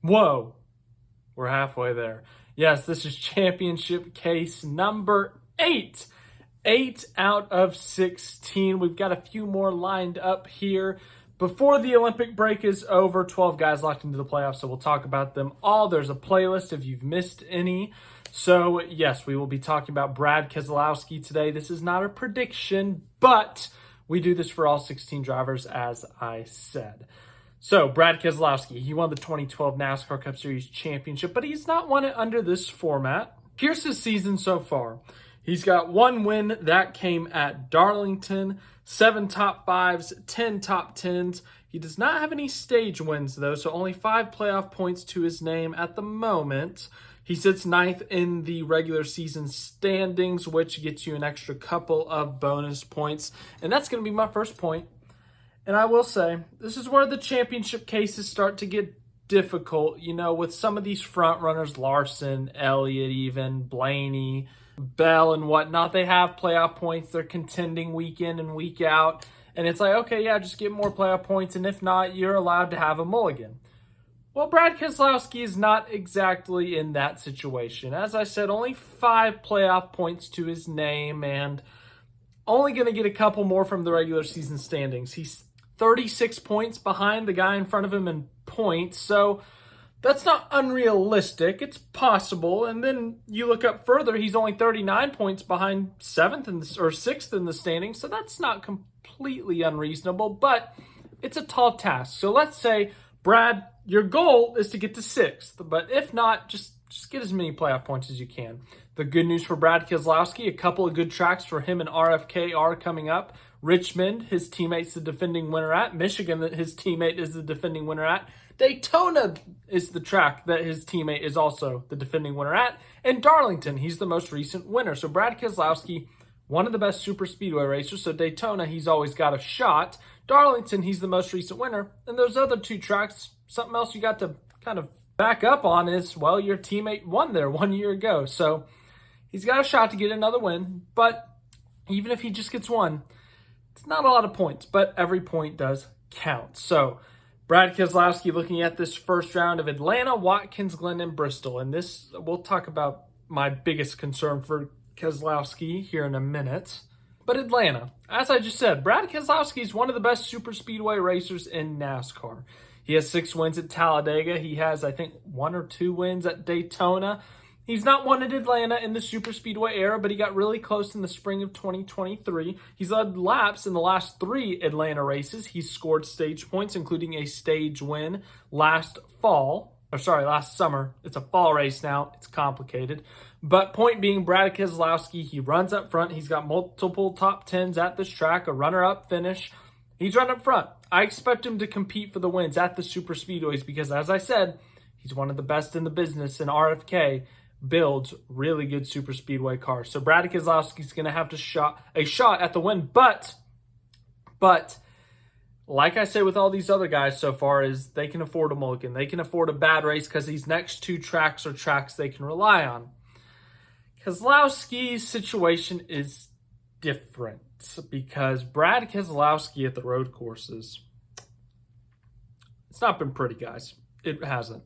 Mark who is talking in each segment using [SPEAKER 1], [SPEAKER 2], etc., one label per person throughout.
[SPEAKER 1] Whoa, we're halfway there. Yes, this is championship case number 8. 8 out of 16. We've got a few more lined up here. Before the Olympic break is over, 12 guys locked into the playoffs, so we'll talk about them all. There's a playlist if you've missed any. So, yes, we will be talking about Brad Keselowski today. This is not a prediction, but we do this for all 16 drivers, as I said. So, Brad Keselowski, he won the 2012 NASCAR Cup Series championship, but he's not won it under this format. Here's his season so far. He's got 1 win that came at Darlington, 7 top 5s, 10 top 10s. He does not have any stage wins, though, so only 5 playoff points to his name at the moment. He sits 9th in the regular season standings, which gets you an extra couple of bonus points. And that's going to be my first point. And I will say, this is where the championship cases start to get difficult, with some of these front runners, Larson, Elliott even, Blaney, Bell and whatnot. They have playoff points. They're contending week in and week out. And it's like, okay, yeah, just get more playoff points. And if not, you're allowed to have a mulligan. Well, Brad Keselowski is not exactly in that situation. As I said, only 5 playoff points to his name and only going to get a couple more from the regular season standings. He's 36 points behind the guy in front of him in points. So that's not unrealistic. It's possible. And then you look up further, he's only 39 points behind 6th in the standings. So that's not completely unreasonable, but it's a tall task. So let's say, Brad, your goal is to get to 6th, but if not, just get as many playoff points as you can. The good news for Brad Keselowski, a couple of good tracks for him and RFK are coming up. Richmond, his teammate's the defending winner at. Michigan, that his teammate is the defending winner at. Daytona is the track that his teammate is also the defending winner at. And Darlington, he's the most recent winner. So Brad Keselowski, one of the best super speedway racers. So Daytona, he's always got a shot. Darlington, he's the most recent winner. And those other 2 tracks, something else you got to kind of back up on is, well, your teammate won there 1 year ago. So he's got a shot to get another win. But even if he just gets 1, it's not a lot of points, but every point does count. So Brad Keselowski looking at this first round of Atlanta, Watkins Glen, and Bristol. And this, we'll talk about my biggest concern for Keselowski here in a minute. But Atlanta, as I just said, Brad Keselowski is one of the best super speedway racers in NASCAR. He has 6 wins at Talladega. He has, I think, 1 or 2 wins at Daytona. He's not won at Atlanta in the super speedway era, but he got really close in the spring of 2023. He's led laps in the last 3 Atlanta races. He's scored stage points, including a stage win last summer. It's a fall race now. It's complicated. But point being, Brad Keselowski, he runs up front. He's got multiple top 10s at this track, a runner-up finish. He's run up front. I expect him to compete for the wins at the super speedways because, as I said, he's one of the best in the business, and RFK builds really good super speedway cars. So Brad Keselowski's going to have a shot at the win. But like I say with all these other guys so far, is they can afford a mulligan. They can afford a bad race because these next 2 tracks are tracks they can rely on. Keselowski's situation is different because Brad Keselowski at the road courses, it's not been pretty, guys. It hasn't.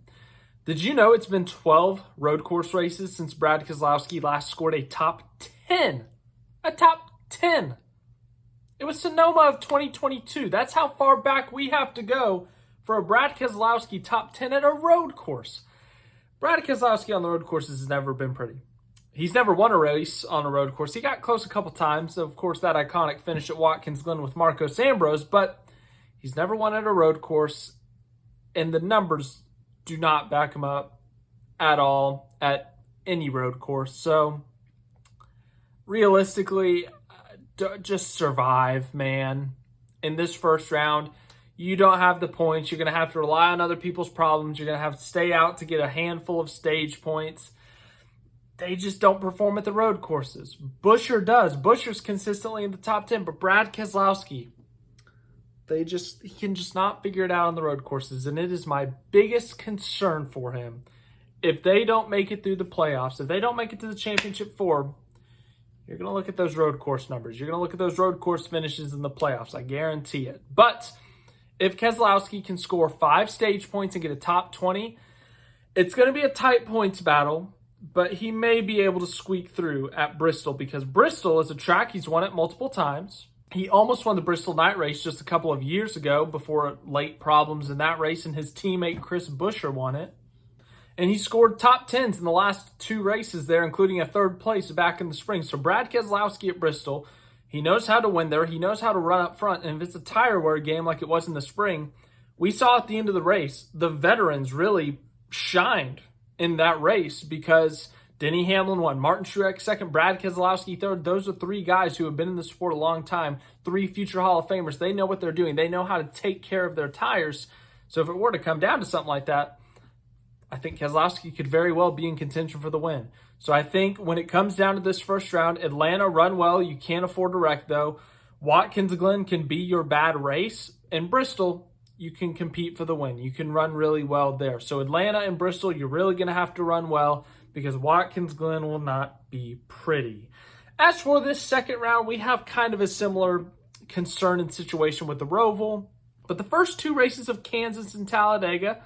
[SPEAKER 1] Did you know it's been 12 road course races since Brad Keselowski last scored a top 10? A top 10. It was Sonoma of 2022. That's how far back we have to go for a Brad Keselowski top 10 at a road course. Brad Keselowski on the road courses has never been pretty. He's never won a race on a road course. He got close a couple times. Of course, that iconic finish at Watkins Glen with Marcos Ambrose, but he's never won at a road course, and the numbers do not back him up at all at any road course. So realistically, just survive, man. In this first round, you don't have the points. You're going to have to rely on other people's problems. You're going to have to stay out to get a handful of stage points. They just don't perform at the road courses. Buescher does. Buescher's consistently in the top 10, but Brad Keselowski, he can just not figure it out on the road courses, and it is my biggest concern for him. If they don't make it through the playoffs, if they don't make it to the championship 4, you're going to look at those road course numbers. You're going to look at those road course finishes in the playoffs. I guarantee it. But if Keselowski can score 5 stage points and get a top 20, It's going to be a tight points battle, but he may be able to squeak through at Bristol because Bristol is a track he's won it multiple times. He almost won the Bristol night race just a couple of years ago before late problems in that race, and his teammate Chris Buescher won it. And he scored top tens in the last 2 races there, including a 3rd place back in the spring. So Brad Keselowski at Bristol, he knows how to win there. He knows how to run up front. And if it's a tire wear game like it was in the spring, we saw at the end of the race, the veterans really shined in that race because Denny Hamlin won, Martin Truex second, Brad Keselowski third. Those are 3 guys who have been in the sport a long time, 3 future Hall of Famers. They know what they're doing. They know how to take care of their tires. So if it were to come down to something like that, I think Keselowski could very well be in contention for the win. So I think when it comes down to this first round, Atlanta run well. You can't afford to wreck, though. Watkins Glen can be your bad race. And Bristol, you can compete for the win. You can run really well there. So Atlanta and Bristol, you're really going to have to run well because Watkins Glen will not be pretty. As for this second round, we have kind of a similar concern and situation with the Roval. But the first 2 races of Kansas and Talladega,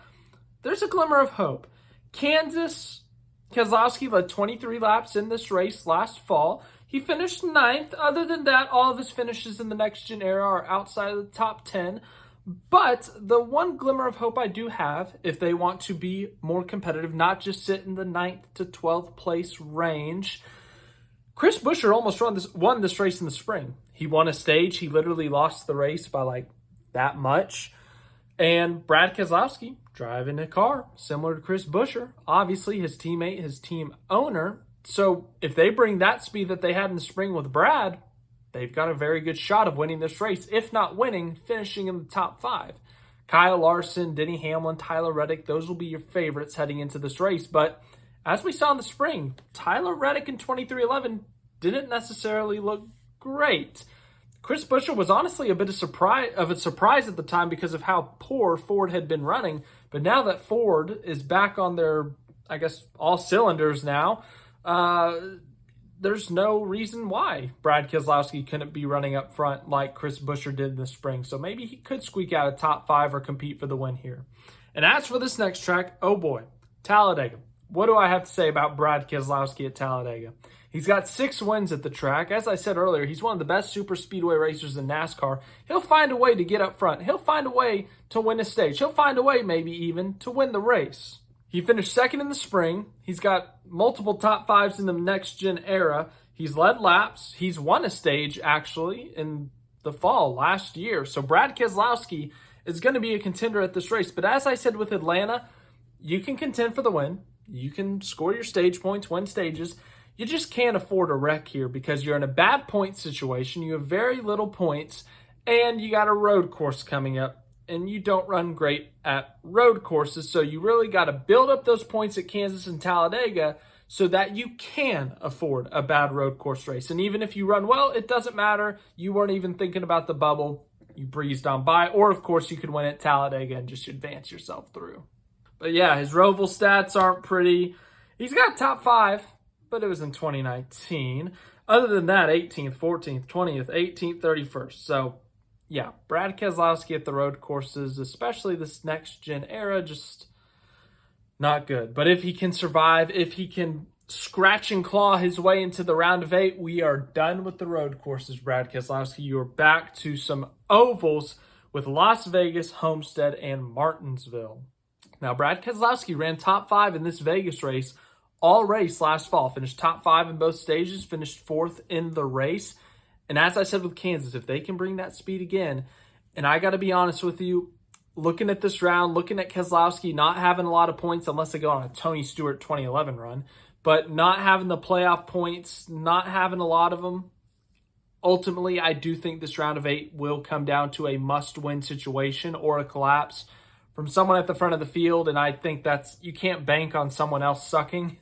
[SPEAKER 1] there's a glimmer of hope. Kansas, Keselowski led 23 laps in this race last fall. He finished 9th. Other than that, all of his finishes in the next-gen era are outside of the top 10. But the one glimmer of hope I do have, if they want to be more competitive, not just sit in the 9th to 12th place range, Chris Buescher almost won this race in the spring. He won a stage. He literally lost the race by like that much. And Brad Keselowski driving a car similar to Chris Buescher, obviously his teammate, his team owner. So if they bring that speed that they had in the spring with Brad, they've got a very good shot of winning this race. If not winning, finishing in the top 5. Kyle Larson, Denny Hamlin, Tyler Reddick, those will be your favorites heading into this race. But as we saw in the spring, Tyler Reddick in 2311 didn't necessarily look great. Chris Buescher was honestly a bit of a surprise at the time because of how poor Ford had been running. But now that Ford is back on their, I guess, all cylinders now, there's no reason why Brad Keselowski couldn't be running up front like Chris Buescher did in the spring. So maybe he could squeak out a top 5 or compete for the win here. And as for this next track, oh boy, Talladega. What do I have to say about Brad Keselowski at Talladega? He's got 6 wins at the track. As I said earlier, he's one of the best super speedway racers in NASCAR. He'll find a way to get up front. He'll find a way to win a stage. He'll find a way maybe even to win the race. He finished 2nd in the spring. He's got multiple top 5s in the next-gen era. He's led laps. He's won a stage, actually, in the fall last year. So Brad Keselowski is going to be a contender at this race. But as I said with Atlanta, you can contend for the win. You can score your stage points, win stages. You just can't afford a wreck here because you're in a bad point situation. You have very little points, and you got a road course coming up, and you don't run great at road courses. So you really got to build up those points at Kansas and Talladega so that you can afford a bad road course race. And even if you run well, it doesn't matter. You weren't even thinking about the bubble. You breezed on by. Or, of course, you could win at Talladega and just advance yourself through. But, yeah, his Roval stats aren't pretty. He's got top 5. But it was in 2019. Other than that, 18th, 14th, 20th, 18th, 31st. So, yeah, Brad Keselowski at the road courses, especially this next-gen era, just not good. But if he can survive, if he can scratch and claw his way into the round of 8, we are done with the road courses, Brad Keselowski. You are back to some ovals with Las Vegas, Homestead, and Martinsville. Now, Brad Keselowski ran top 5 in this Vegas race all race last fall. Finished top 5 in both stages, finished 4th in the race. And as I said with Kansas, if they can bring that speed again, and I got to be honest with you, looking at this round, looking at Keselowski not having a lot of points unless they go on a Tony Stewart 2011 run, but not having the playoff points, not having a lot of them, ultimately I do think this round of 8 will come down to a must-win situation or a collapse from someone at the front of the field, and I think you can't bank on someone else sucking.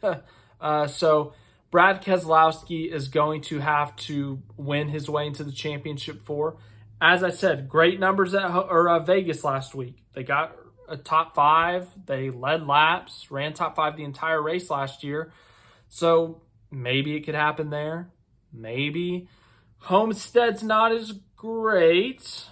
[SPEAKER 1] So Brad Keselowski is going to have to win his way into the championship 4. As I said, great numbers at Vegas last week. They got a top 5. They led laps, ran top 5 the entire race last year. So maybe it could happen there. Maybe. Homestead's not as great.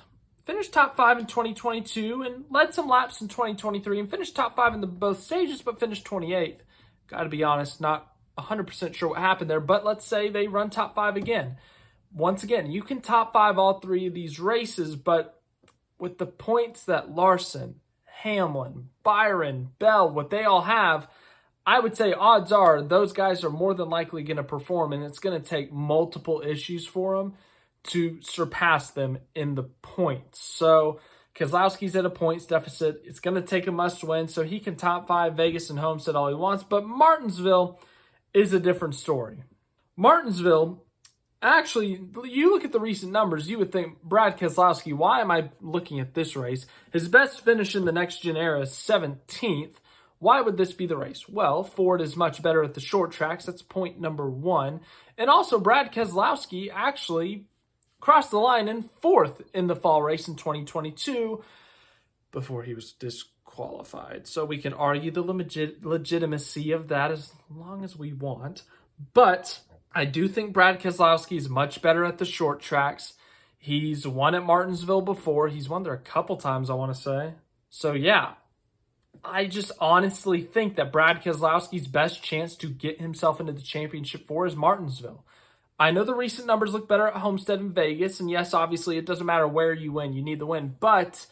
[SPEAKER 1] finished top 5 in 2022 and led some laps in 2023 and finished top 5 in both stages, but finished 28th. Got to be honest, not 100% sure what happened there, but let's say they run top 5 again. Once again, you can top 5 all 3 of these races, but with the points that Larson, Hamlin, Byron, Bell, what they all have, I would say odds are those guys are more than likely going to perform, and it's going to take multiple issues for them to surpass them in the points. So Keselowski's at a points deficit. It's going to take a must win, so he can top 5 Vegas and Homestead all he wants, but Martinsville is a different story. Martinsville, actually, you look at the recent numbers, you would think, Brad Keselowski, why am I looking at this race? His best finish in the Next Gen era is 17th. Why would this be the race? Well, Ford is much better at the short tracks. That's point number 1. And also, Brad Keselowski actually crossed the line in 4th in the fall race in 2022 before he was disqualified. So we can argue the legitimacy of that as long as we want. But I do think Brad Keselowski is much better at the short tracks. He's won at Martinsville before. He's won there a couple times, I want to say. So yeah, I just honestly think that Brad Keselowski's best chance to get himself into the championship 4 is Martinsville. I know the recent numbers look better at Homestead and Vegas, and yes, obviously it doesn't matter where you win, you need the win. But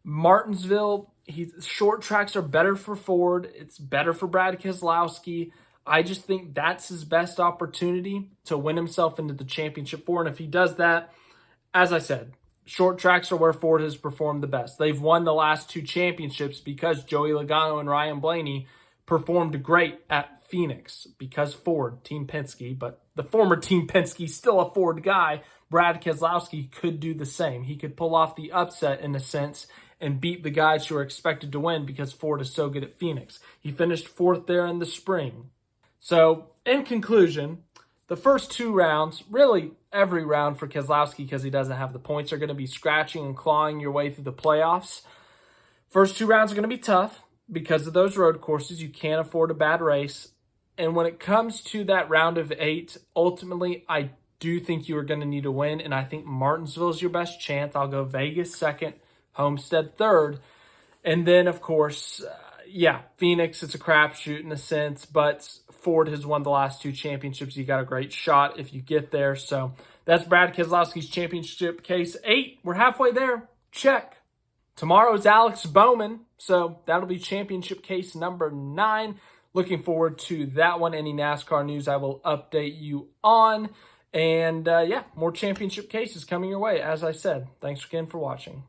[SPEAKER 1] Martinsville, short tracks are better for Ford. It's better for Brad Keselowski. I just think that's his best opportunity to win himself into the championship 4. And if he does that, as I said, short tracks are where Ford has performed the best. They've won the last 2 championships because Joey Logano and Ryan Blaney performed great at Phoenix because Ford, Team Penske, but the former Team Penske, still a Ford guy. Brad Keselowski could do the same. He could pull off the upset in a sense and beat the guys who are expected to win because Ford is so good at Phoenix. He finished 4th there in the spring. So, in conclusion, the first 2 rounds, really every round for Keselowski because he doesn't have the points, are going to be scratching and clawing your way through the playoffs. First 2 rounds are going to be tough because of those road courses. You can't afford a bad race. And when it comes to that round of 8, ultimately, I do think you are going to need a win, and I think Martinsville is your best chance. I'll go Vegas 2nd, Homestead 3rd. And then, of course, Phoenix, it's a crapshoot in a sense, but Ford has won the last 2 championships. You got a great shot if you get there. So that's Brad Keselowski's championship case 8. We're halfway there. Check. Tomorrow is Alex Bowman, so that'll be championship case number 9. Looking forward to that one. Any NASCAR news I will update you on. And more championship cases coming your way, as I said. Thanks again for watching.